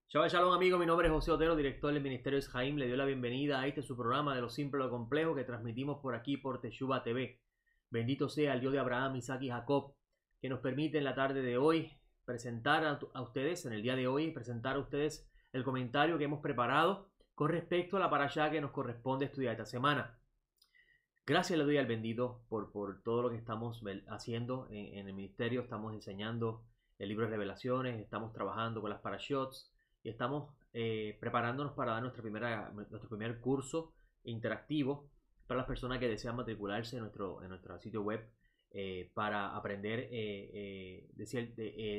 Shabbat Shalom amigos, mi nombre es José Otero, director del Ministerio Jaim. Le doy la bienvenida a este su programa de lo simple a lo complejo que transmitimos por aquí por Teshuva TV. Bendito sea el Dios de Abraham, Isaac y Jacob, que nos permite en la tarde de hoy presentar a ustedes, en el día de hoy, presentar a ustedes el comentario que hemos preparado con respecto a la parashá que nos corresponde estudiar esta semana. Gracias le doy al bendito por todo lo que estamos haciendo en el ministerio. Estamos enseñando el libro de revelaciones, estamos trabajando con las parashots y estamos preparándonos para dar nuestro primer curso interactivo para las personas que desean matricularse en nuestro sitio web para aprender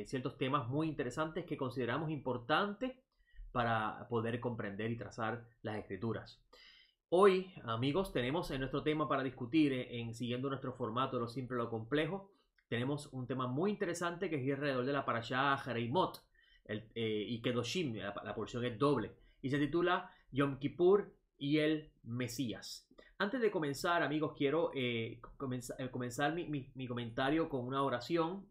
ciertos temas muy interesantes que consideramos importantes para poder comprender y trazar las escrituras. Hoy, amigos, tenemos en nuestro tema para discutir, siguiendo nuestro formato de lo simple a lo complejo, tenemos un tema muy interesante que es alrededor de la parashá Jereimot y Kedoshim. La porción es doble y se titula Yom Kippur y el Mesías. Antes de comenzar, amigos, quiero comenzar mi comentario con una oración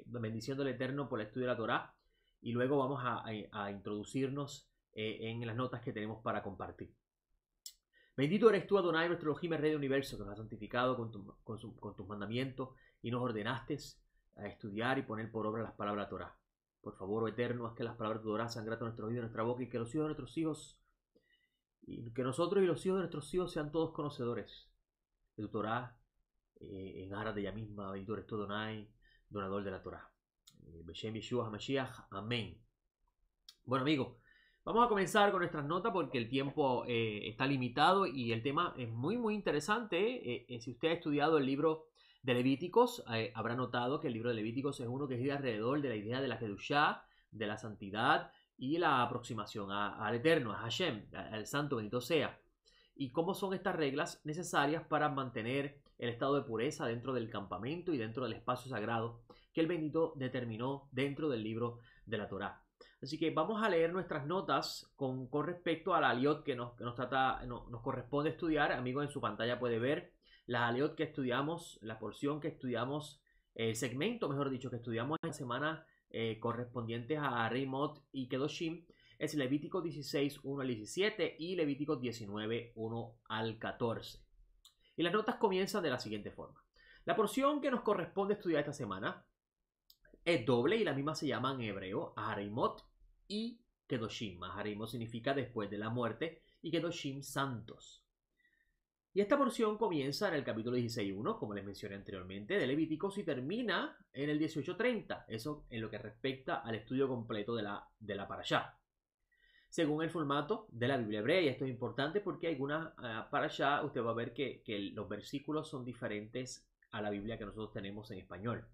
bendiciendo al Eterno por el estudio de la Torá, y luego vamos a introducirnos en las notas que tenemos para compartir. Bendito eres tú, Adonai, nuestro Elohim, Rey del universo, que nos has santificado con tus mandamientos y nos ordenaste a estudiar y poner por obra las palabras de la Torá. Por favor, oh Eterno, haz que las palabras de tu Torá sean gratas a nuestro oído y a nuestra boca, y que los hijos de nuestros hijos, y que nosotros y los hijos de nuestros hijos sean todos conocedores de tu Torá, en aras de ella misma. Bendito eres tú, Adonai, donador de la Torá. Beshem Yeshua HaMashiach. Amén. Bueno, amigos, vamos a comenzar con nuestras notas porque el tiempo está limitado y el tema es muy interesante. Si usted ha estudiado el libro de Levíticos, habrá notado que el libro de Levíticos es uno que gira alrededor de la idea de la Kedushá, de la santidad y la aproximación al Eterno, a Hashem, al Santo bendito sea. Y cómo son estas reglas necesarias para mantener el estado de pureza dentro del campamento y dentro del espacio sagrado que el bendito determinó dentro del libro de la Torá. Así que vamos a leer nuestras notas con respecto a la aliot que nos corresponde estudiar. Amigos, en su pantalla puede ver la aliot que estudiamos, la porción que estudiamos, el segmento, mejor dicho, que estudiamos en la semana correspondientes a Jereimot y Kedoshim. Es Levítico 16, 1 al 17 y Levítico 19, 1 al 14. Y las notas comienzan de la siguiente forma. La porción que nos corresponde estudiar esta semana es doble y la misma se llama en hebreo Jereimot y Kedoshim. Jereimot significa después de la muerte y Kedoshim santos. Y esta porción comienza en el capítulo 16.1, como les mencioné anteriormente, de Levíticos, y termina en el 18.30. Eso en lo que respecta al estudio completo de la parashá. Según el formato de la Biblia hebrea, y esto es importante porque algunas parashá usted va a ver que los versículos son diferentes a la Biblia que nosotros tenemos en español.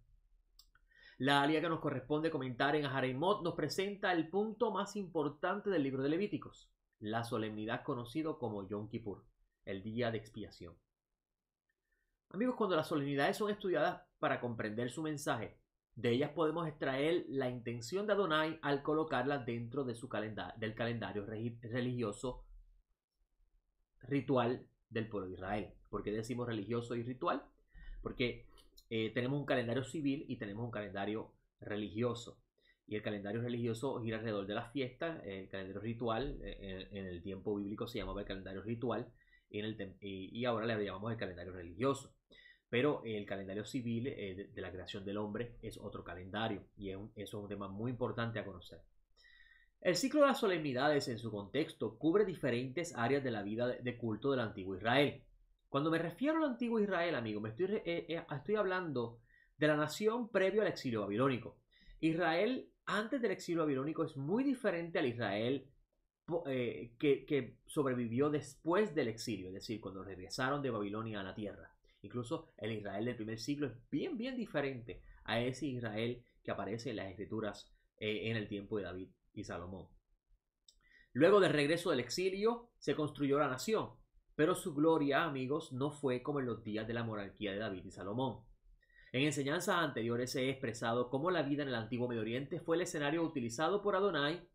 La alía que nos corresponde comentar en Jereimot nos presenta el punto más importante del libro de Levíticos, la solemnidad conocido como Yom Kippur, el día de expiación. Amigos, cuando las solemnidades son estudiadas para comprender su mensaje, de ellas podemos extraer la intención de Adonai al colocarlas dentro de del calendario religioso ritual del pueblo de Israel. ¿Por qué decimos religioso y ritual? Porque tenemos un calendario civil y tenemos un calendario religioso. Y el calendario religioso gira alrededor de las fiestas. El calendario ritual, en el tiempo bíblico se llamaba el calendario ritual, y ahora le llamamos el calendario religioso. Pero el calendario civil de la creación del hombre es otro calendario, y eso es un tema muy importante a conocer. El ciclo de las solemnidades en su contexto cubre diferentes áreas de la vida de culto del antiguo Israel. Cuando me refiero al antiguo Israel, amigo, estoy hablando de la nación previo al exilio babilónico. Israel antes del exilio babilónico es muy diferente al Israel que sobrevivió después del exilio, es decir, cuando regresaron de Babilonia a la tierra. Incluso el Israel del primer siglo es bien diferente a ese Israel que aparece en las escrituras en el tiempo de David y Salomón. Luego del regreso del exilio se construyó la nación, pero su gloria, amigos, no fue como en los días de la monarquía de David y Salomón. En enseñanzas anteriores he expresado cómo la vida en el antiguo Medio Oriente fue el escenario utilizado por Adonai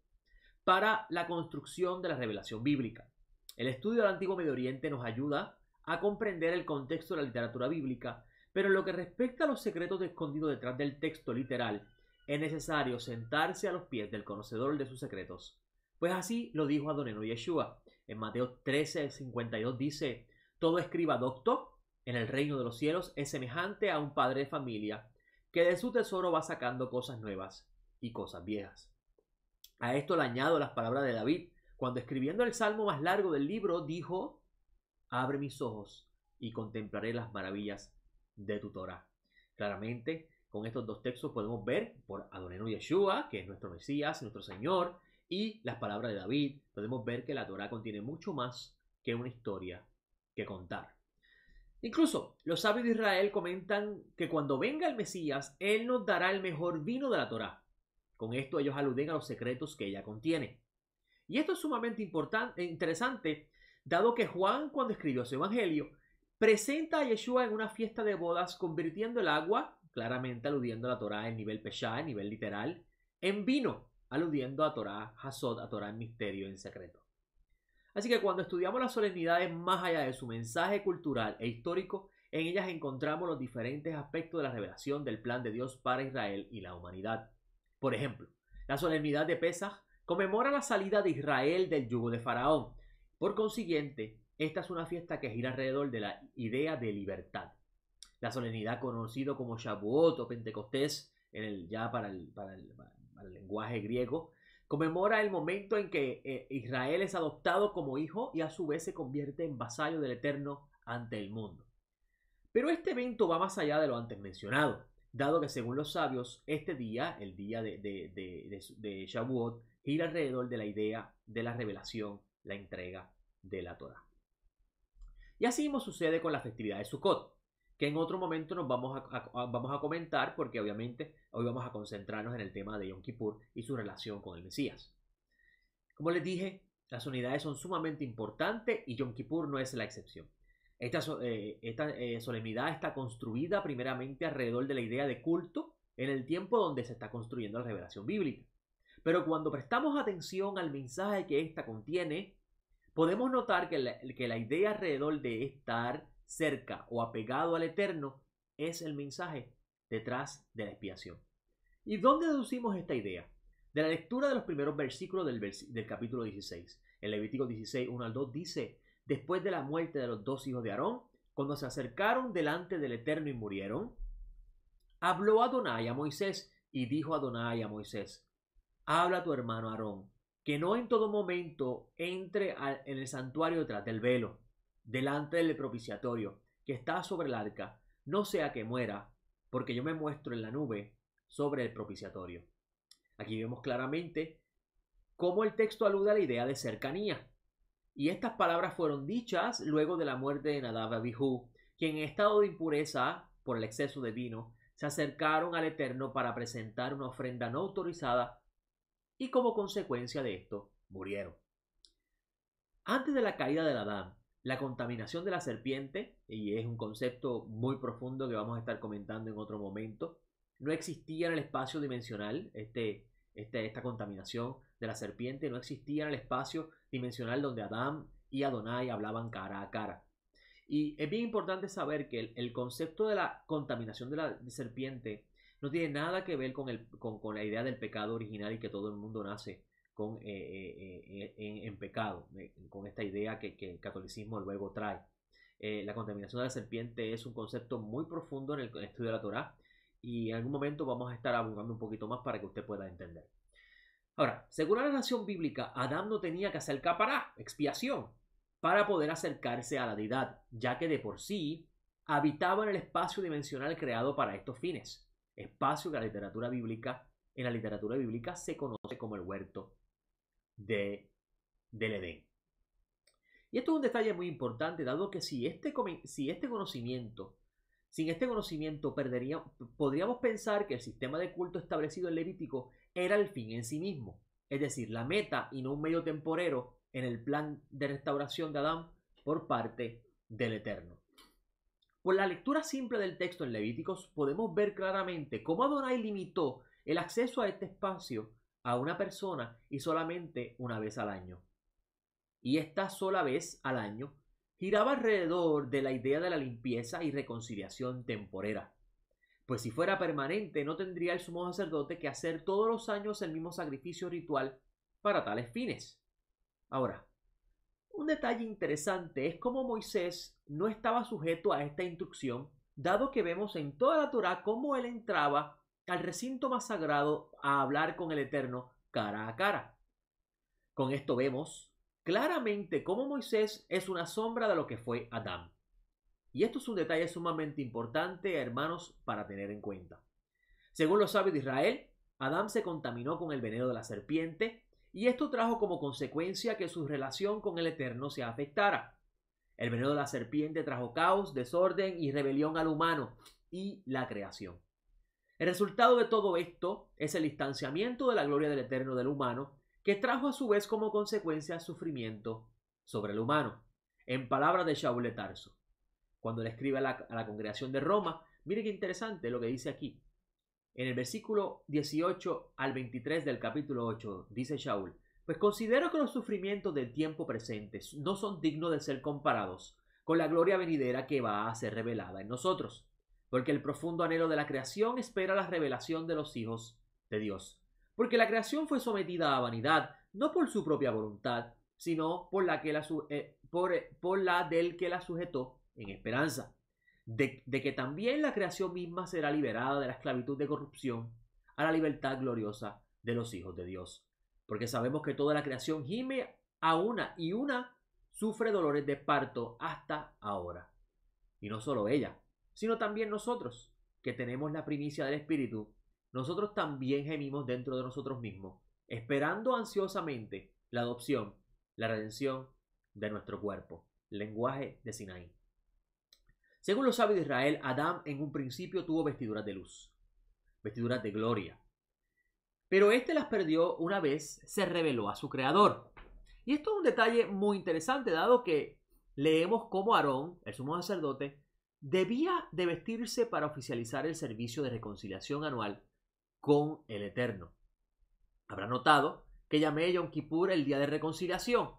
para la construcción de la revelación bíblica. El estudio del antiguo Medio Oriente nos ayuda a comprender el contexto de la literatura bíblica, pero en lo que respecta a los secretos escondidos detrás del texto literal, es necesario sentarse a los pies del conocedor de sus secretos. Pues así lo dijo Adonenu Yeshua. En Mateo 13:52 dice: todo escriba docto en el reino de los cielos es semejante a un padre de familia que de su tesoro va sacando cosas nuevas y cosas viejas. A esto le añado las palabras de David, cuando escribiendo el salmo más largo del libro dijo: abre mis ojos y contemplaré las maravillas de tu Torah. Claramente, con estos dos textos podemos ver por Adonenu Yeshua, que es nuestro Mesías, nuestro Señor, y las palabras de David, podemos ver que la Torah contiene mucho más que una historia que contar. Incluso los sabios de Israel comentan que cuando venga el Mesías, Él nos dará el mejor vino de la Torah. Con esto ellos aluden a los secretos que ella contiene. Y esto es sumamente interesante, dado que Juan, cuando escribió su evangelio, presenta a Yeshua en una fiesta de bodas, convirtiendo el agua, claramente aludiendo a la Torah en nivel Peshá, en nivel literal, en vino, aludiendo a Torah Hasod, a Torah en misterio, en secreto. Así que cuando estudiamos las solemnidades más allá de su mensaje cultural e histórico, en ellas encontramos los diferentes aspectos de la revelación del plan de Dios para Israel y la humanidad. Por ejemplo, la solemnidad de Pesaj conmemora la salida de Israel del yugo de Faraón. Por consiguiente, esta es una fiesta que gira alrededor de la idea de libertad. La solemnidad conocida como Shavuot o Pentecostés, para el lenguaje griego, conmemora el momento en que Israel es adoptado como hijo y a su vez se convierte en vasallo del Eterno ante el mundo. Pero este evento va más allá de lo antes mencionado, dado que según los sabios, este día, el día de Shavuot, gira alrededor de la idea de la revelación, la entrega de la Torah. Y así mismo sucede con la festividad de Sukkot, que en otro momento nos vamos a comentar, porque obviamente hoy vamos a concentrarnos en el tema de Yom Kippur y su relación con el Mesías. Como les dije, las unidades son sumamente importantes y Yom Kippur no es la excepción. Esta solemnidad está construida primeramente alrededor de la idea de culto en el tiempo donde se está construyendo la revelación bíblica. Pero cuando prestamos atención al mensaje que ésta contiene, podemos notar que la idea alrededor de estar cerca o apegado al Eterno es el mensaje detrás de la expiación. ¿Y dónde deducimos esta idea? De la lectura de los primeros versículos del capítulo 16. En Levítico 16, 1 al 2 dice: después de la muerte de los dos hijos de Aarón, cuando se acercaron delante del Eterno y murieron, habló Adonai a Moisés y dijo Adonai a Moisés: habla a tu hermano Aarón, que no en todo momento entre en el santuario detrás del velo, delante del propiciatorio que está sobre el arca, no sea que muera, porque yo me muestro en la nube sobre el propiciatorio. Aquí vemos claramente cómo el texto alude a la idea de cercanía. Y estas palabras fueron dichas luego de la muerte de Nadab y Abijú, quien en estado de impureza por el exceso de vino se acercaron al Eterno para presentar una ofrenda no autorizada y como consecuencia de esto murieron. Antes de la caída de Adán, la contaminación de la serpiente, y es un concepto muy profundo que vamos a estar comentando en otro momento, no existía en el espacio dimensional, esta contaminación de la serpiente no existía en el espacio dimensional donde Adán y Adonai hablaban cara a cara. Y es bien importante saber que el concepto de la contaminación de la serpiente no tiene nada que ver con la idea del pecado original y que todo el mundo nace en pecado, con esta idea que el catolicismo luego trae. La contaminación de la serpiente es un concepto muy profundo en el estudio de la Torah y en algún momento vamos a estar abundando un poquito más para que usted pueda entender. Ahora, según la narración bíblica, Adán no tenía que hacer capará, expiación, para poder acercarse a la deidad, ya que de por sí habitaba en el espacio dimensional creado para estos fines, espacio que en la literatura bíblica se conoce como el huerto del Edén. Y esto es un detalle muy importante, dado que sin este conocimiento podríamos pensar que el sistema de culto establecido en Levítico era el fin en sí mismo, es decir, la meta y no un medio temporero en el plan de restauración de Adán por parte del Eterno. Por la lectura simple del texto en Levíticos podemos ver claramente cómo Adonai limitó el acceso a este espacio a una persona y solamente una vez al año. Y esta sola vez al año giraba alrededor de la idea de la limpieza y reconciliación temporera. Pues si fuera permanente, no tendría el sumo sacerdote que hacer todos los años el mismo sacrificio ritual para tales fines. Ahora, un detalle interesante es cómo Moisés no estaba sujeto a esta instrucción, dado que vemos en toda la Torá cómo él entraba al recinto más sagrado a hablar con el Eterno cara a cara. Con esto vemos claramente cómo Moisés es una sombra de lo que fue Adán. Y esto es un detalle sumamente importante, hermanos, para tener en cuenta. Según los sabios de Israel, Adán se contaminó con el veneno de la serpiente y esto trajo como consecuencia que su relación con el Eterno se afectara. El veneno de la serpiente trajo caos, desorden y rebelión al humano y la creación. El resultado de todo esto es el distanciamiento de la gloria del Eterno del humano, que trajo a su vez como consecuencia sufrimiento sobre el humano. En palabras de Shaul de Tarso, cuando le escribe a la congregación de Roma, mire qué interesante lo que dice aquí. En el versículo 18 al 23 del capítulo 8, dice Shaul: pues considero que los sufrimientos del tiempo presente no son dignos de ser comparados con la gloria venidera que va a ser revelada en nosotros, porque el profundo anhelo de la creación espera la revelación de los hijos de Dios. Porque la creación fue sometida a vanidad, no por su propia voluntad, sino por la del que la sujetó en esperanza, de que también la creación misma será liberada de la esclavitud de corrupción a la libertad gloriosa de los hijos de Dios. Porque sabemos que toda la creación gime a una y una sufre dolores de parto hasta ahora. Y no solo ella, sino también nosotros, que tenemos la primicia del Espíritu, nosotros también gemimos dentro de nosotros mismos, esperando ansiosamente la adopción, la redención de nuestro cuerpo. Lenguaje de Sinaí. Según los sabios de Israel, Adán en un principio tuvo vestiduras de luz, vestiduras de gloria. Pero éste las perdió una vez se reveló a su creador. Y esto es un detalle muy interesante, dado que leemos cómo Aarón, el sumo sacerdote, debía de vestirse para oficializar el servicio de reconciliación anual con el Eterno. Habrá notado que llamé Yom Kippur el día de reconciliación,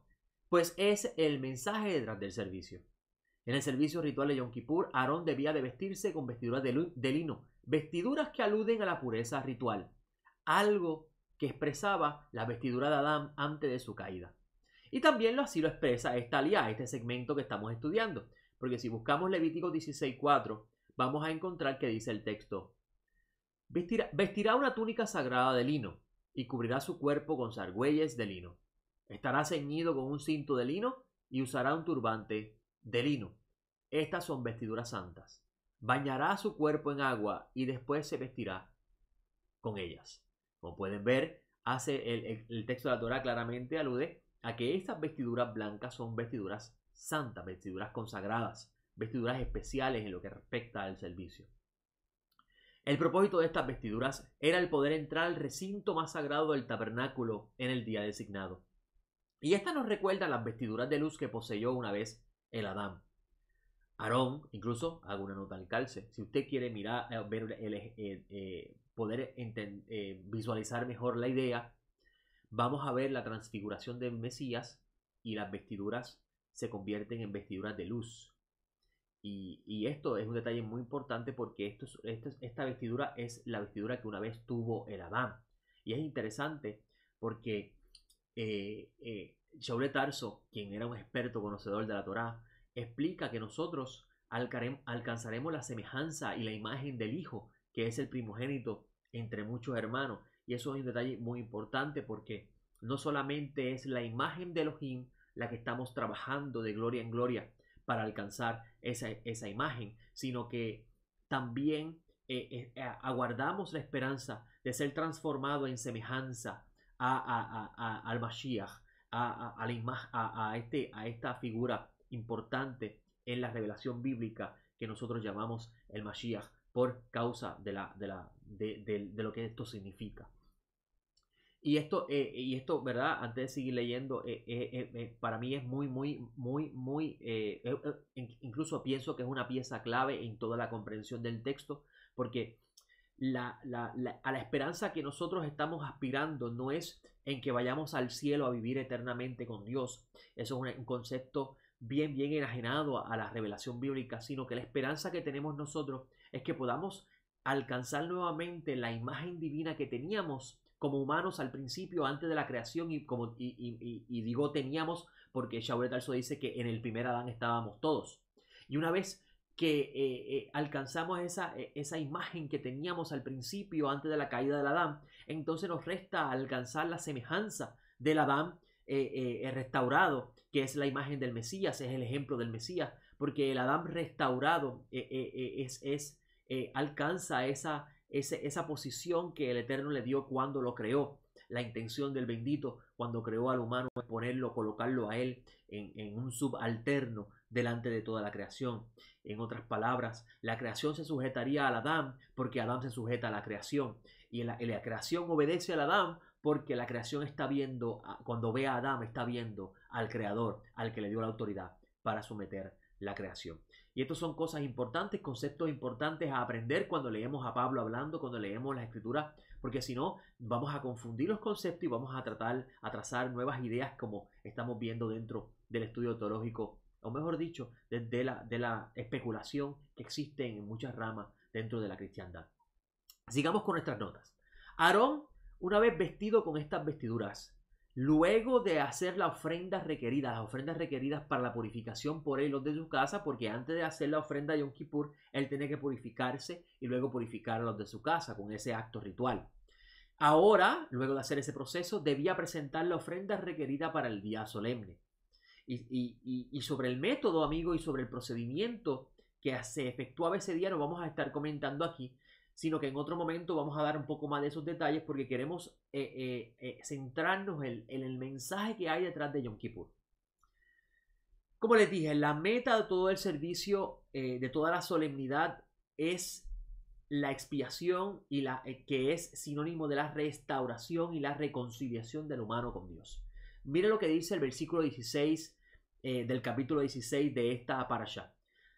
pues es el mensaje detrás del servicio. En el servicio ritual de Yom Kippur, Aarón debía de vestirse con vestiduras de lino, vestiduras que aluden a la pureza ritual, algo que expresaba la vestidura de Adán antes de su caída. Y también así lo expresa esta alía, este segmento que estamos estudiando, porque si buscamos Levítico 16:4, vamos a encontrar que dice el texto: vestirá una túnica sagrada de lino y cubrirá su cuerpo con argüelles de lino. Estará ceñido con un cinto de lino y usará un turbante de lino. Estas son vestiduras santas. Bañará su cuerpo en agua y después se vestirá con ellas. Como pueden ver, el texto de la Torá claramente alude a que estas vestiduras blancas son vestiduras santas, vestiduras consagradas, vestiduras especiales en lo que respecta al servicio. El propósito de estas vestiduras era el poder entrar al recinto más sagrado del tabernáculo en el día designado. Y esta nos recuerda las vestiduras de luz que poseyó una vez el Adán. Aarón, incluso hago una nota al calce, si usted quiere mirar, poder visualizar mejor la idea, vamos a ver la transfiguración del Mesías y las vestiduras se convierten en vestiduras de luz. Y esto es un detalle muy importante porque esta vestidura es la vestidura que una vez tuvo el Adán. Y es interesante porque Shaul de Tarso, quien era un experto conocedor de la Torá, explica que nosotros alcanzaremos la semejanza y la imagen del Hijo, que es el primogénito entre muchos hermanos. Y eso es un detalle muy importante porque no solamente es la imagen de Elohim la que estamos trabajando de gloria en gloria para alcanzar esa imagen, sino que también aguardamos la esperanza de ser transformado en semejanza al Mashiach, a esta figura importante en la revelación bíblica que nosotros llamamos el Mashiach, por causa de lo que esto significa. Y esto, ¿verdad? Antes de seguir leyendo, para mí es incluso pienso que es una pieza clave en toda la comprensión del texto, porque a la esperanza que nosotros estamos aspirando no es en que vayamos al cielo a vivir eternamente con Dios. Eso es un concepto bien enajenado a la revelación bíblica, sino que la esperanza que tenemos nosotros es que podamos alcanzar nuevamente la imagen divina que teníamos como humanos al principio, antes de la creación, y digo teníamos porque Shaul de Tarso dice que en el primer Adán estábamos todos. Y una vez que alcanzamos esa imagen que teníamos al principio, antes de la caída del Adán, entonces nos resta alcanzar la semejanza del Adán restaurado, que es la imagen del Mesías, es el ejemplo del Mesías, porque el Adán restaurado alcanza esa posición que el Eterno le dio cuando lo creó. La intención del bendito cuando creó al humano es ponerlo, colocarlo a él en un subalterno delante de toda la creación. En otras palabras, la creación se sujetaría al Adán porque Adán se sujeta a la creación. Y la creación obedece al Adán porque la creación está viendo, cuando ve a Adán, está viendo al Creador, al que le dio la autoridad para someter la creación. Y estos son cosas importantes, conceptos importantes a aprender cuando leemos a Pablo hablando, cuando leemos las Escrituras, porque si no, vamos a confundir los conceptos y vamos a trazar nuevas ideas como estamos viendo dentro del estudio teológico, o mejor dicho, de la especulación que existe en muchas ramas dentro de la cristiandad. Sigamos con nuestras notas. Aarón, una vez vestido con estas vestiduras, luego de hacer las ofrendas requeridas para la purificación por él, los de su casa, porque antes de hacer la ofrenda de Yom Kippur, él tenía que purificarse y luego purificar a los de su casa con ese acto ritual. Ahora, luego de hacer ese proceso, debía presentar la ofrenda requerida para el día solemne. Y sobre el método, amigo, y sobre el procedimiento que se efectuaba ese día, no vamos a estar comentando aquí, sino que en otro momento vamos a dar un poco más de esos detalles porque queremos centrarnos en el mensaje que hay detrás de Yom Kippur. Como les dije, la meta de todo el servicio, de toda la solemnidad, es la expiación, y que es sinónimo de la restauración y la reconciliación del humano con Dios. Mire lo que dice el versículo 16 del capítulo 16 de esta parashá.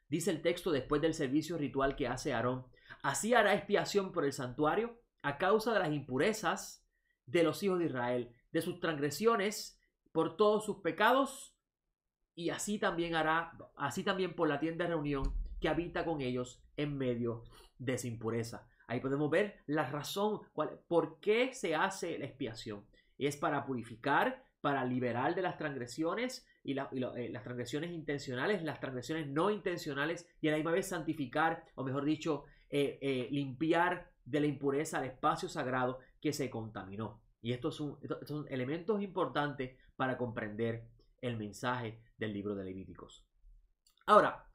Dice el texto: después del servicio ritual que hace Aarón, así hará expiación por el santuario a causa de las impurezas de los hijos de Israel, de sus transgresiones, por todos sus pecados, y así también por la tienda de reunión que habita con ellos en medio de esa impureza. Ahí podemos ver la razón por qué se hace la expiación. Es para purificar, para liberar de las transgresiones y las transgresiones intencionales, las transgresiones no intencionales, y a la misma vez santificar, o mejor dicho, limpiar de la impureza al espacio sagrado que se contaminó. Y estos son elementos importantes para comprender el mensaje del libro de Levíticos. Ahora,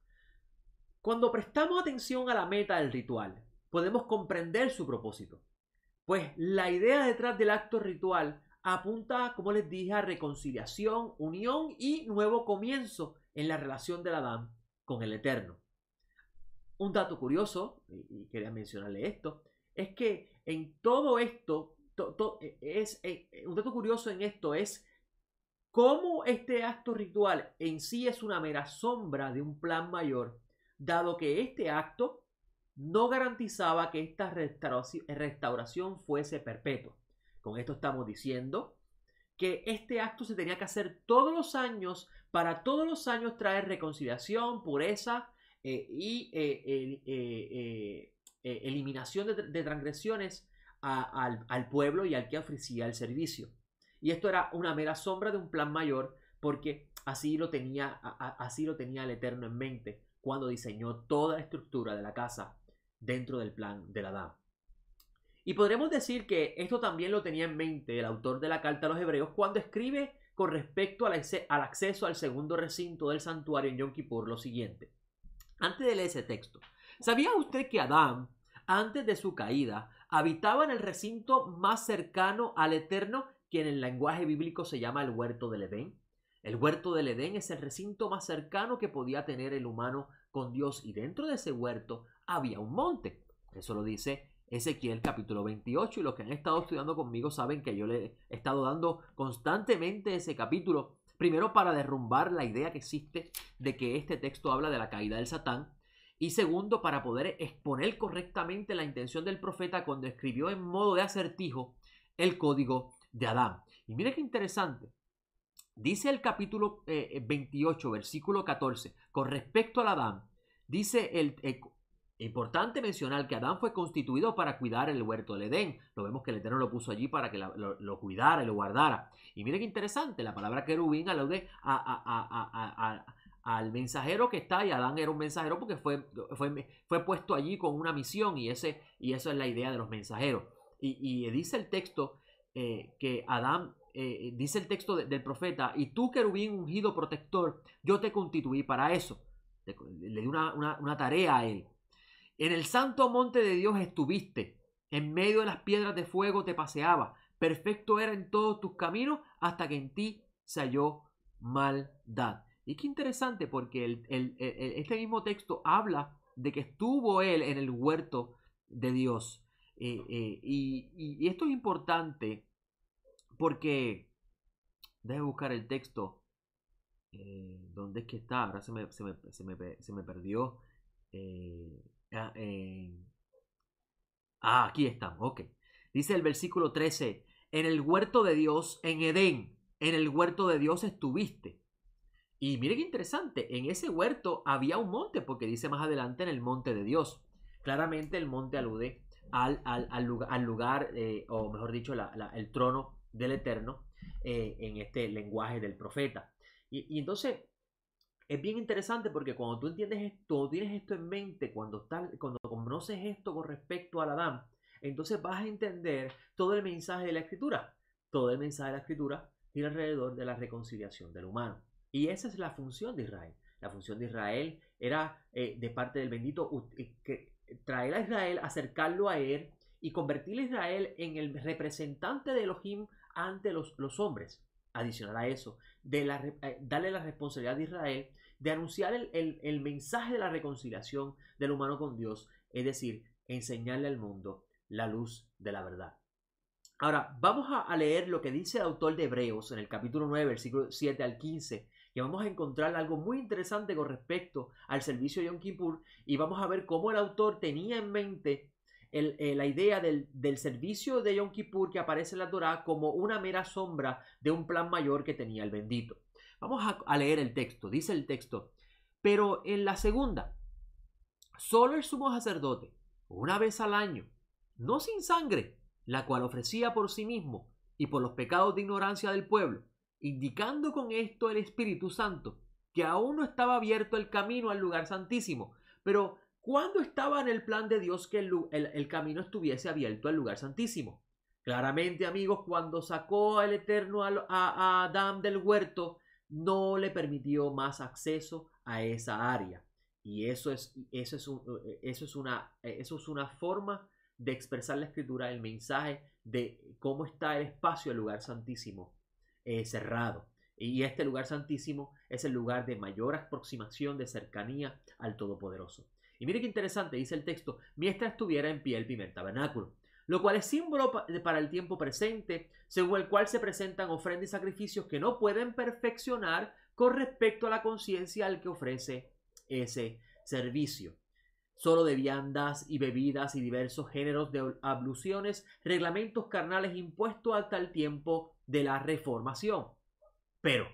cuando prestamos atención a la meta del ritual, podemos comprender su propósito. Pues la idea detrás del acto ritual apunta, como les dije, a reconciliación, unión y nuevo comienzo en la relación del Adán con el Eterno. Un dato curioso, y quería mencionarle esto, es que en todo esto, un dato curioso en esto es cómo este acto ritual en sí es una mera sombra de un plan mayor, dado que este acto no garantizaba que esta restauración fuese perpetua. Con esto estamos diciendo que este acto se tenía que hacer todos los años, para todos los años traer reconciliación, pureza y eliminación de transgresiones al pueblo y al que ofrecía el servicio. Y esto era una mera sombra de un plan mayor, porque así lo tenía el Eterno en mente cuando diseñó toda la estructura de la casa dentro del plan del Adán. Y podremos decir que esto también lo tenía en mente el autor de la carta a los Hebreos cuando escribe con respecto al acceso al segundo recinto del santuario en Yom Kippur lo siguiente. Antes de leer ese texto, ¿sabía usted que Adán, antes de su caída, habitaba en el recinto más cercano al Eterno, que en el lenguaje bíblico se llama el huerto del Edén? El huerto del Edén es el recinto más cercano que podía tener el humano con Dios, y dentro de ese huerto había un monte. Eso lo dice Ezequiel capítulo 28, y los que han estado estudiando conmigo saben que yo le he estado dando constantemente ese capítulo, primero para derrumbar la idea que existe de que este texto habla de la caída del Satán, y segundo para poder exponer correctamente la intención del profeta cuando escribió en modo de acertijo el código de Adán. Y mire qué interesante, dice el capítulo 28 versículo 14 con respecto al Adán, dice Importante mencionar que Adán fue constituido para cuidar el huerto del Edén. Lo vemos que el Eterno lo puso allí para que lo cuidara y lo guardara. Y mire qué interesante, la palabra querubín alude al mensajero que está, y Adán era un mensajero porque fue puesto allí con una misión, y eso es la idea de los mensajeros. Y dice el texto que Adán, dice el texto del profeta, y tú querubín ungido protector, yo te constituí para eso. Le di una tarea a él. En el santo monte de Dios estuviste, en medio de las piedras de fuego te paseaba, perfecto era en todos tus caminos, hasta que en ti se halló maldad. Y qué interesante, porque este mismo texto habla de que estuvo él en el huerto de Dios. Y esto es importante porque, déjame buscar el texto, ¿dónde es que está? Ahora se me perdió. Aquí estamos, ok. Dice el versículo 13, en el huerto de Dios, en Edén, en el huerto de Dios estuviste. Y mire qué interesante, en ese huerto había un monte, porque dice más adelante en el monte de Dios. Claramente el monte alude al lugar, o mejor dicho, el trono del Eterno, en este lenguaje del profeta. Y entonces es bien interesante, porque cuando tú entiendes esto, tienes esto en mente, cuando conoces esto con respecto al Adán, entonces vas a entender todo el mensaje de la Escritura. Todo el mensaje de la Escritura gira alrededor de la reconciliación del humano. Y esa es la función de Israel. La función de Israel era, de parte del bendito, traer a Israel, acercarlo a él y convertir a Israel en el representante de Elohim ante los hombres. Adicional a eso, darle la responsabilidad de Israel de anunciar el mensaje de la reconciliación del humano con Dios, es decir, enseñarle al mundo la luz de la verdad. Ahora, vamos a leer lo que dice el autor de Hebreos en el capítulo 9, versículo 7 al 15, que vamos a encontrar algo muy interesante con respecto al servicio de Yom Kippur, y vamos a ver cómo el autor tenía en mente la idea del servicio de Yom Kippur que aparece en la Torá como una mera sombra de un plan mayor que tenía el bendito. Vamos a leer el texto. Dice el texto: pero en la segunda, solo el sumo sacerdote, una vez al año, no sin sangre, la cual ofrecía por sí mismo y por los pecados de ignorancia del pueblo, indicando con esto el Espíritu Santo, que aún no estaba abierto el camino al lugar santísimo. Pero ¿cuándo estaba en el plan de Dios que el camino estuviese abierto al lugar santísimo? Claramente, amigos, cuando sacó el Eterno a Adán del huerto, no le permitió más acceso a esa área. Y eso es una forma de expresar la Escritura, el mensaje de cómo está el espacio del lugar santísimo cerrado. Y este lugar santísimo es el lugar de mayor aproximación, de cercanía al Todopoderoso. Y mire qué interesante, dice el texto: mientras estuviera en pie el primer tabernáculo, lo cual es símbolo para el tiempo presente, según el cual se presentan ofrendas y sacrificios que no pueden perfeccionar con respecto a la conciencia al que ofrece ese servicio. Solo de viandas y bebidas y diversos géneros de abluciones, reglamentos carnales impuestos hasta el tiempo de la reformación. Pero,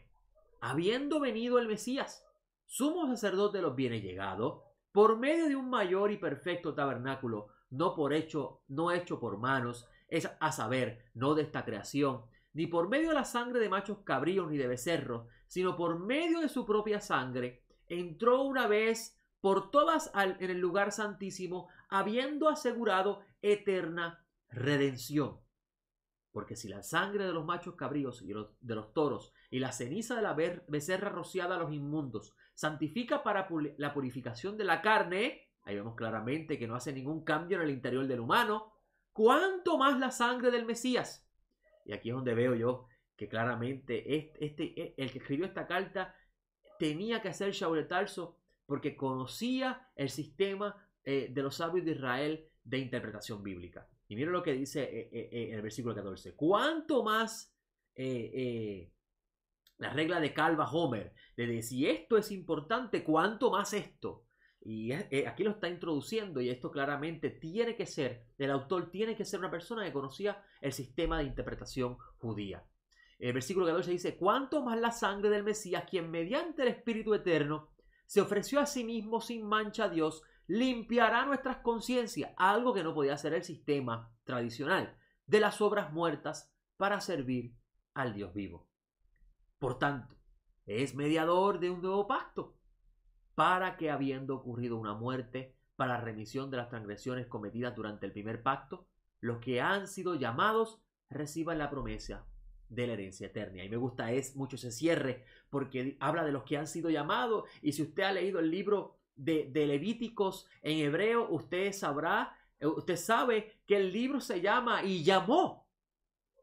habiendo venido el Mesías, sumo sacerdote de los bienes llegados, por medio de un mayor y perfecto tabernáculo, no hecho por manos, es a saber, no de esta creación, ni por medio de la sangre de machos cabríos ni de becerros, sino por medio de su propia sangre, entró una vez por todas en el lugar santísimo, habiendo asegurado eterna redención. Porque si la sangre de los machos cabríos y de los toros y la ceniza de la becerra rociada a los inmundos santifica para la purificación de la carne, ahí vemos claramente que no hace ningún cambio en el interior del humano, ¿cuánto más la sangre del Mesías? Y aquí es donde veo yo que claramente el que escribió esta carta tenía que ser Shaul de Tarso, porque conocía el sistema de los sabios de Israel de interpretación bíblica. Y mira lo que dice en el versículo 14. ¿Cuánto más la regla de Calva Homer? De si esto es importante, ¿cuánto más esto? Y aquí lo está introduciendo, y esto claramente tiene que ser, el autor tiene que ser una persona que conocía el sistema de interpretación judía. El versículo 14 dice: ¿cuánto más la sangre del Mesías, quien mediante el Espíritu Eterno se ofreció a sí mismo sin mancha a Dios, limpiará nuestras conciencias, algo que no podía hacer el sistema tradicional, de las obras muertas para servir al Dios vivo. Por tanto, es mediador de un nuevo pacto, para que habiendo ocurrido una muerte para la remisión de las transgresiones cometidas durante el primer pacto, los que han sido llamados reciban la promesa de la herencia eterna. Y me gusta mucho ese cierre, porque habla de los que han sido llamados, y si usted ha leído el libro de Levíticos en hebreo, usted sabe que el libro se llama Y llamó,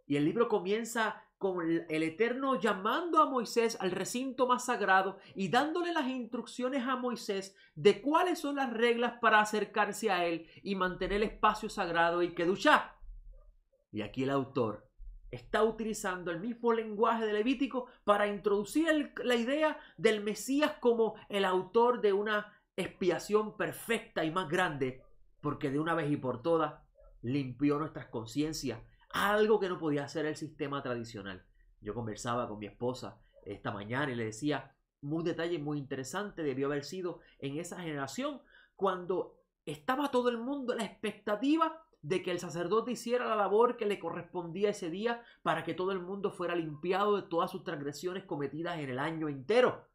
y el libro comienza con el Eterno llamando a Moisés al recinto más sagrado y dándole las instrucciones a Moisés de cuáles son las reglas para acercarse a él y mantener el espacio sagrado y kedushá. Y aquí el autor está utilizando el mismo lenguaje de Levítico para introducir la idea del Mesías como el autor de una expiación perfecta y más grande, porque de una vez y por todas limpió nuestras conciencias, algo que no podía hacer el sistema tradicional. Yo conversaba con mi esposa esta mañana y le decía, un detalle muy interesante debió haber sido en esa generación, cuando estaba todo el mundo en la expectativa de que el sacerdote hiciera la labor que le correspondía ese día para que todo el mundo fuera limpiado de todas sus transgresiones cometidas en el año entero.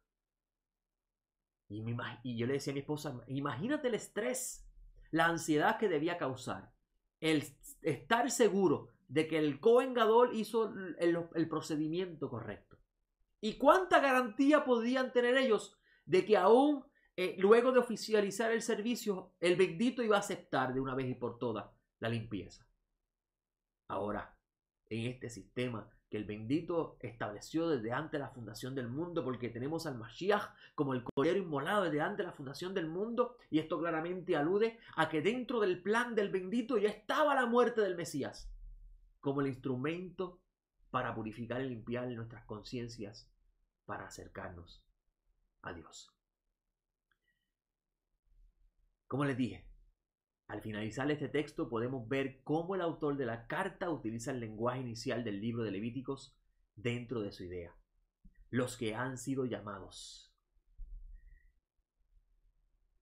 Y yo le decía a mi esposa, imagínate el estrés, la ansiedad que debía causar, el estar seguro de que el Cohen Gadol hizo el procedimiento correcto. ¿Y cuánta garantía podían tener ellos de que aún luego de oficializar el servicio, el bendito iba a aceptar de una vez y por todas la limpieza? Ahora, en este sistema que el bendito estableció desde antes de la fundación del mundo, porque tenemos al Mashiach como el cordero inmolado desde antes de la fundación del mundo, y esto claramente alude a que dentro del plan del bendito ya estaba la muerte del Mesías como el instrumento para purificar y limpiar nuestras conciencias para acercarnos a Dios. Como les dije, al finalizar este texto podemos ver cómo el autor de la carta utiliza el lenguaje inicial del libro de Levíticos dentro de su idea. Los que han sido llamados.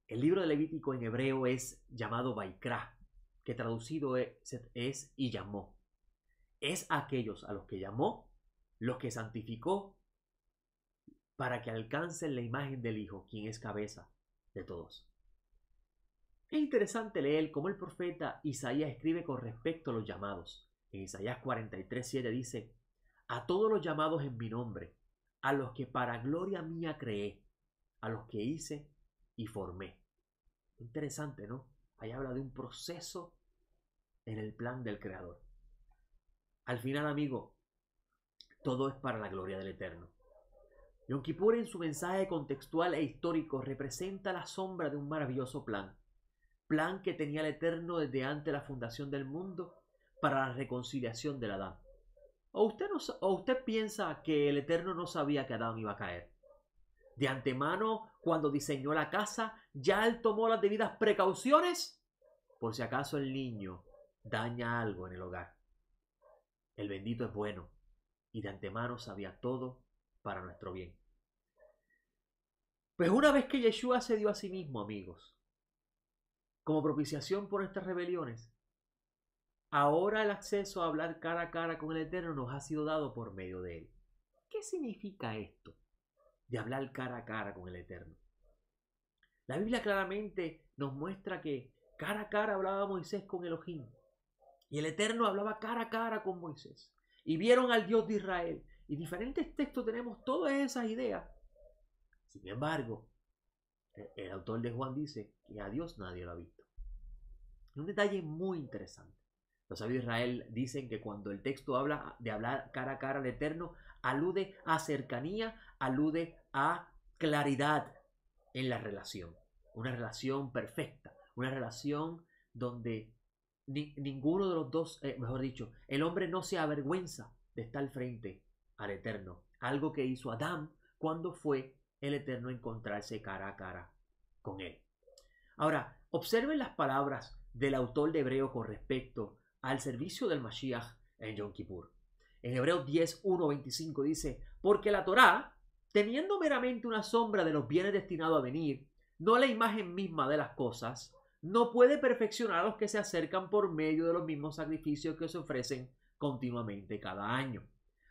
El libro de Levítico en hebreo es llamado Vaikra, que traducido es y llamó. Es aquellos a los que llamó, los que santificó, para que alcancen la imagen del Hijo, quien es cabeza de todos. Es interesante leer cómo el profeta Isaías escribe con respecto a los llamados. En Isaías 43:7 dice, a todos los llamados en mi nombre, a los que para gloria mía creé, a los que hice y formé. Interesante, ¿no? Ahí habla de un proceso en el plan del Creador. Al final, amigo, todo es para la gloria del Eterno. Yom Kippur, en su mensaje contextual e histórico, representa la sombra de un maravilloso plan que tenía el Eterno desde antes de la fundación del mundo para la reconciliación del Adán. ¿O usted piensa que el Eterno no sabía que Adán iba a caer? De antemano, cuando diseñó la casa, ya él tomó las debidas precauciones por si acaso el niño daña algo en el hogar. El bendito es bueno y de antemano sabía todo para nuestro bien. Pues una vez que Yeshua se dio a sí mismo, amigos, como propiciación por nuestras rebeliones, ahora el acceso a hablar cara a cara con el Eterno nos ha sido dado por medio de él. ¿Qué significa esto de hablar cara a cara con el Eterno? La Biblia claramente nos muestra que cara a cara hablaba Moisés con Elohim. Y el Eterno hablaba cara a cara con Moisés. Y vieron al Dios de Israel. Y diferentes textos tenemos todas esas ideas. Sin embargo, el autor de Juan dice que a Dios nadie lo ha visto. Un detalle muy interesante. Los sabios de Israel dicen que cuando el texto habla de hablar cara a cara al Eterno, alude a cercanía, alude a claridad en la relación. Una relación perfecta. Una relación donde ninguno de los dos, mejor dicho, el hombre no se avergüenza de estar frente al Eterno. Algo que hizo Adán cuando fue el Eterno a encontrarse cara a cara con él. Ahora, observen las palabras del autor de Hebreo con respecto al servicio del Mashiach en Yom Kippur. En Hebreos 10:1-25 dice, porque la Torá, teniendo meramente una sombra de los bienes destinados a venir, no la imagen misma de las cosas, no puede perfeccionar a los que se acercan por medio de los mismos sacrificios que se ofrecen continuamente cada año.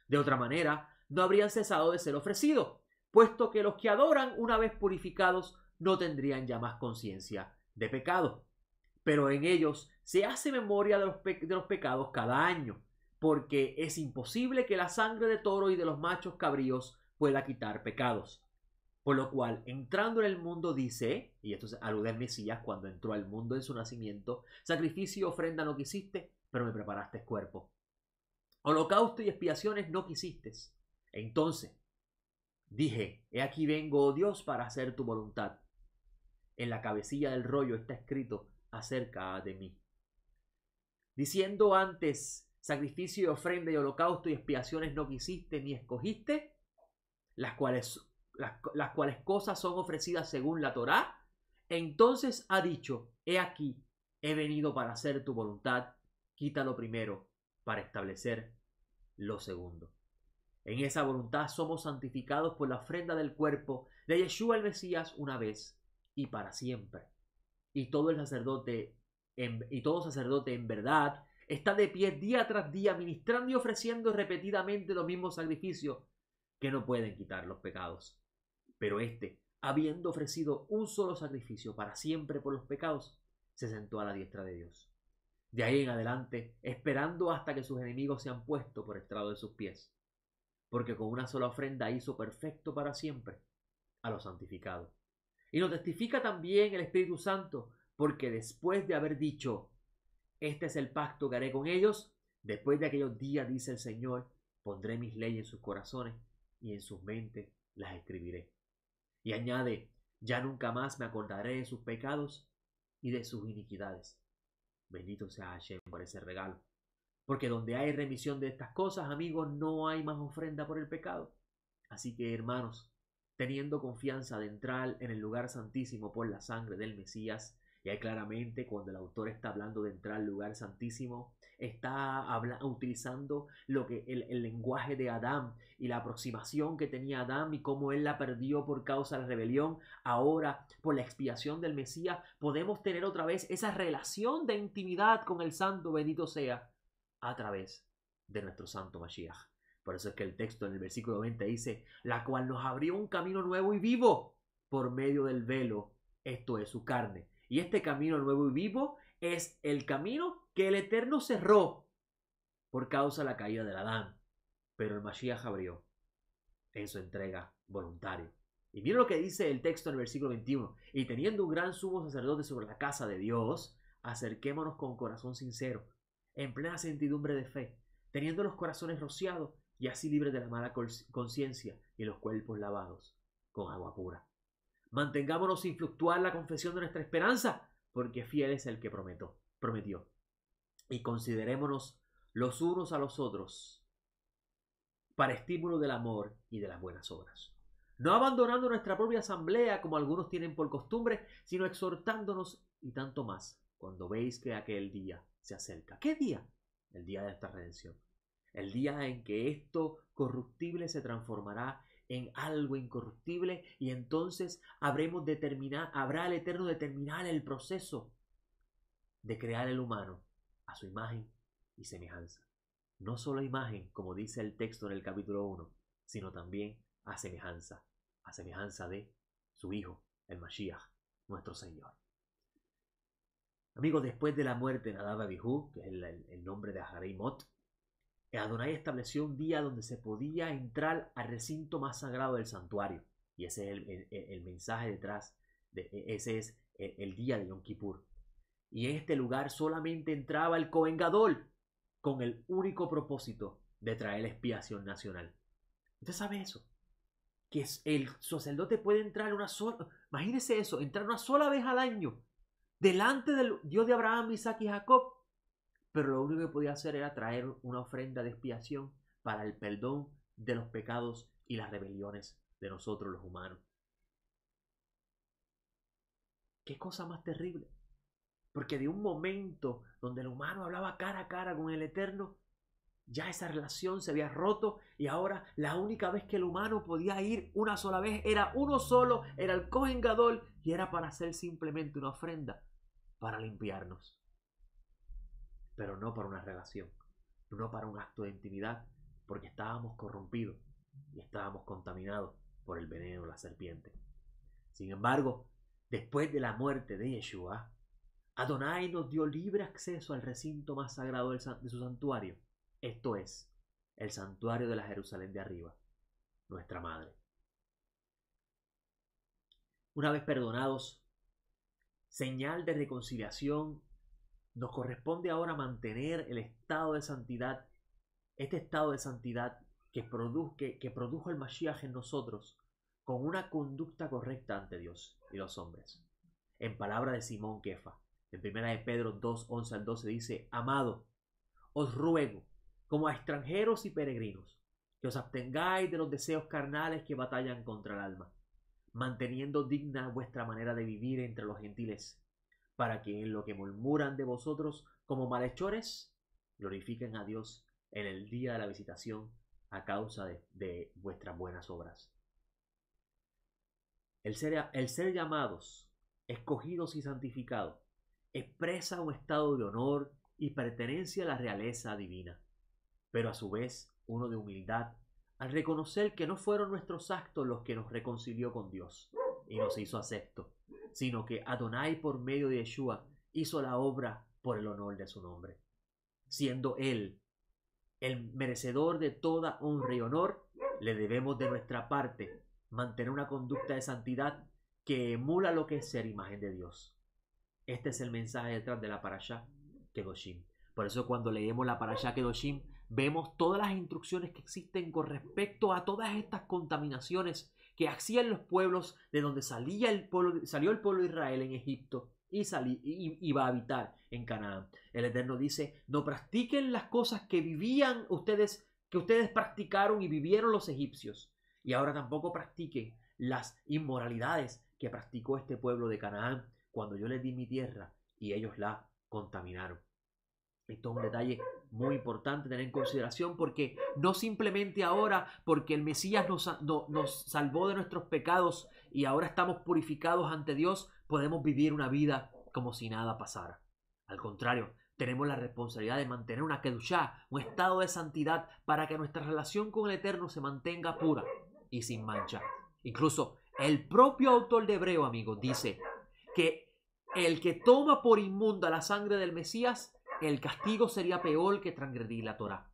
De otra manera, no habrían cesado de ser ofrecidos, puesto que los que adoran una vez purificados no tendrían ya más conciencia de pecado. Pero en ellos se hace memoria de los pecados cada año, porque es imposible que la sangre de toro y de los machos cabríos pueda quitar pecados. Por lo cual, entrando en el mundo dice, y esto alude al Mesías cuando entró al mundo en su nacimiento, sacrificio y ofrenda no quisiste, pero me preparaste cuerpo. Holocausto y expiaciones no quisiste. Entonces dije, he aquí vengo, oh Dios, para hacer tu voluntad. En la cabecilla del rollo está escrito acerca de mí. Diciendo antes, sacrificio y ofrenda y holocausto y expiaciones no quisiste ni escogiste, las cuales cosas son ofrecidas según la Torá, entonces ha dicho, he aquí, he venido para hacer tu voluntad, quita lo primero para establecer lo segundo. En esa voluntad somos santificados por la ofrenda del cuerpo de Yeshua el Mesías una vez y para siempre. Y todo sacerdote en verdad está de pie día tras día ministrando y ofreciendo repetidamente los mismos sacrificios que no pueden quitar los pecados. Pero habiendo ofrecido un solo sacrificio para siempre por los pecados, se sentó a la diestra de Dios. De ahí en adelante, esperando hasta que sus enemigos sean puestos por estrado de sus pies. Porque con una sola ofrenda hizo perfecto para siempre a los santificados. Y nos testifica también el Espíritu Santo, porque después de haber dicho, este es el pacto que haré con ellos, después de aquellos días, dice el Señor, pondré mis leyes en sus corazones y en sus mentes las escribiré. Y añade, ya nunca más me acordaré de sus pecados y de sus iniquidades. Bendito sea Hashem por ese regalo. Porque donde hay remisión de estas cosas, amigos, no hay más ofrenda por el pecado. Así que, hermanos, teniendo confianza de entrar en el lugar santísimo por la sangre del Mesías, y ahí claramente cuando el autor está hablando de entrar al lugar santísimo, está utilizando el lenguaje de Adán y la aproximación que tenía Adán y cómo él la perdió por causa de la rebelión. Ahora, por la expiación del Mesías, podemos tener otra vez esa relación de intimidad con el Santo, bendito sea, a través de nuestro Santo Mashiach. Por eso es que el texto en el versículo 20 dice, la cual nos abrió un camino nuevo y vivo por medio del velo, esto es su carne. Y este camino nuevo y vivo es el camino que el Eterno cerró por causa de la caída del Adán. Pero el Mashiach abrió en su entrega voluntaria. Y miren lo que dice el texto en el versículo 21. Y teniendo un gran sumo sacerdote sobre la casa de Dios, acerquémonos con corazón sincero, en plena sentidumbre de fe, teniendo los corazones rociados y así libres de la mala conciencia y los cuerpos lavados con agua pura. Mantengámonos sin fluctuar la confesión de nuestra esperanza, porque fiel es el que prometió. Y considerémonos los unos a los otros para estímulo del amor y de las buenas obras. No abandonando nuestra propia asamblea como algunos tienen por costumbre, sino exhortándonos y tanto más cuando veis que aquel día se acerca. ¿Qué día? El día de esta redención. El día en que esto corruptible se transformará en algo incorruptible y entonces habrá el Eterno de terminar el proceso de crear el humano a su imagen y semejanza. No solo imagen, como dice el texto en el capítulo 1, sino también a semejanza de su Hijo, el Mashiach, nuestro Señor. Amigos, después de la muerte de Nadab y Abijú, que es el nombre de Aharei Mot, Adonai estableció un día donde se podía entrar al recinto más sagrado del santuario. Y ese es el mensaje detrás, ese es el día de Yom Kippur. Y en este lugar solamente entraba el Cohen Gadol con el único propósito de traer la expiación nacional. ¿Usted sabe eso? Que el sacerdote puede entrar imagínese eso, entrar una sola vez al año delante del Dios de Abraham, Isaac y Jacob. Pero lo único que podía hacer era traer una ofrenda de expiación para el perdón de los pecados y las rebeliones de nosotros los humanos. ¿Qué cosa más terrible? Porque de un momento donde el humano hablaba cara a cara con el Eterno, ya esa relación se había roto y ahora la única vez que el humano podía ir una sola vez era uno solo, era el Cohen Gadol y era para hacer simplemente una ofrenda para limpiarnos, pero no para una relación, no para un acto de intimidad, porque estábamos corrompidos y estábamos contaminados por el veneno de la serpiente. Sin embargo, después de la muerte de Yeshua, Adonai nos dio libre acceso al recinto más sagrado de su santuario, esto es, el santuario de la Jerusalén de arriba, nuestra madre. Una vez perdonados, señal de reconciliación, nos corresponde ahora mantener el estado de santidad, este estado de santidad que produjo el Mashiach en nosotros, con una conducta correcta ante Dios y los hombres. En palabra de Simón Kefa, en 1 de Pedro 2, 11 al 12 dice: Amado, os ruego, como a extranjeros y peregrinos, que os abstengáis de los deseos carnales que batallan contra el alma, manteniendo digna vuestra manera de vivir entre los gentiles, para que en lo que murmuran de vosotros como malhechores, glorifiquen a Dios en el día de la visitación a causa de vuestras buenas obras. El ser llamados, escogidos y santificados, expresa un estado de honor y pertenencia a la realeza divina, pero a su vez uno de humildad, al reconocer que no fueron nuestros actos los que nos reconcilió con Dios y nos hizo aceptos, sino que Adonai por medio de Yeshua hizo la obra por el honor de su nombre. Siendo Él el merecedor de toda honra y honor, le debemos de nuestra parte mantener una conducta de santidad que emula lo que es ser imagen de Dios. Este es el mensaje detrás de la Parashá Kedoshim. Por eso cuando leemos la Parashá Kedoshim, vemos todas las instrucciones que existen con respecto a todas estas contaminaciones que hacían los pueblos de donde salió el pueblo de Israel en Egipto y va a habitar en Canaán. El Eterno dice: no practiquen las cosas que ustedes practicaron y vivieron los egipcios, y ahora tampoco practiquen las inmoralidades que practicó este pueblo de Canaán cuando yo les di mi tierra y ellos la contaminaron. Esto es un detalle muy importante tener en consideración, porque no simplemente ahora, porque el Mesías nos salvó de nuestros pecados y ahora estamos purificados ante Dios, podemos vivir una vida como si nada pasara. Al contrario, tenemos la responsabilidad de mantener una kedushá, un estado de santidad, para que nuestra relación con el Eterno se mantenga pura y sin mancha. Incluso el propio autor de Hebreo, amigos, dice que el que toma por inmunda la sangre del Mesías, el castigo sería peor que transgredir la Torá.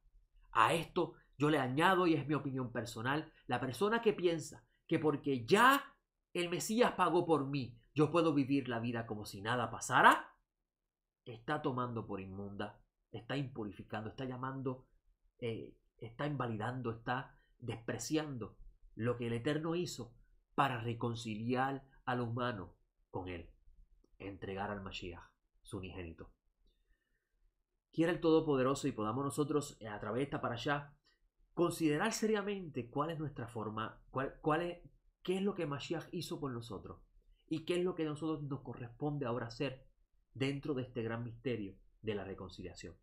A esto yo le añado, y es mi opinión personal, la persona que piensa que porque ya el Mesías pagó por mí, yo puedo vivir la vida como si nada pasara, está tomando por inmunda, está impurificando, está llamando, está invalidando, está despreciando lo que el Eterno hizo para reconciliar al humano con él, entregar al Mashiach, su unigénito. Quiera el Todopoderoso y podamos nosotros, a través de esta parashá, considerar seriamente cuál es nuestra forma, qué es lo que Mashiach hizo por nosotros y qué es lo que a nosotros nos corresponde ahora hacer dentro de este gran misterio de la reconciliación.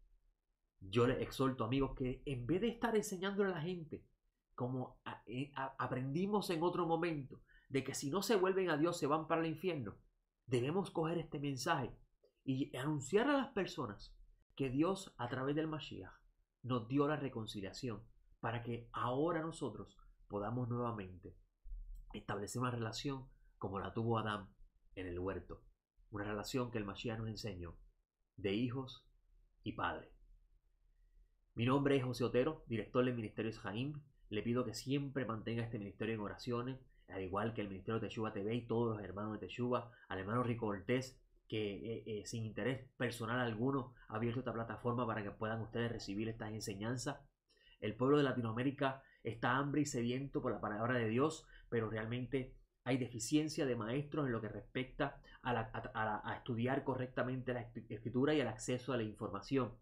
Yo les exhorto, amigos, que en vez de estar enseñándole a la gente, como aprendimos en otro momento, de que si no se vuelven a Dios se van para el infierno, debemos coger este mensaje y anunciar a las personas que Dios, a través del Mashiach, nos dio la reconciliación para que ahora nosotros podamos nuevamente establecer una relación como la tuvo Adán en el huerto, una relación que el Mashiach nos enseñó, de hijos y padres. Mi nombre es José Otero, director del Ministerio Jaim. Le pido que siempre mantenga este ministerio en oraciones, al igual que el Ministerio de Teshuva TV y todos los hermanos de Teshuva, al hermano Rico Cortés, que sin interés personal alguno ha abierto esta plataforma para que puedan ustedes recibir estas enseñanzas. El pueblo de Latinoamérica está hambre y sediento por la palabra de Dios, pero realmente hay deficiencia de maestros en lo que respecta a estudiar correctamente la escritura y el acceso a la información.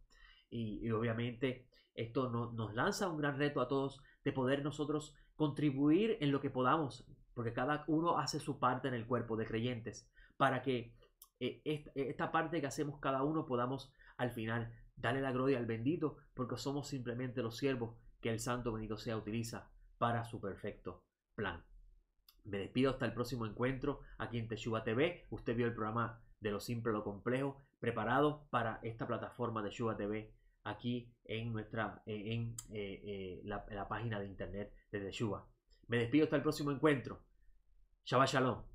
Y obviamente esto nos lanza un gran reto a todos de poder nosotros contribuir en lo que podamos, porque cada uno hace su parte en el cuerpo de creyentes, para que esta parte que hacemos cada uno podamos al final darle la gloria al bendito, porque somos simplemente los siervos que el Santo bendito sea utiliza para su perfecto plan. Me despido hasta el próximo encuentro aquí en Teshuva TV. Usted vio el programa de Lo Simple a Lo Complejo, preparado para esta plataforma de Teshuva TV aquí en la página de internet de Teshuva. Me despido hasta el próximo encuentro. Shabbat Shalom.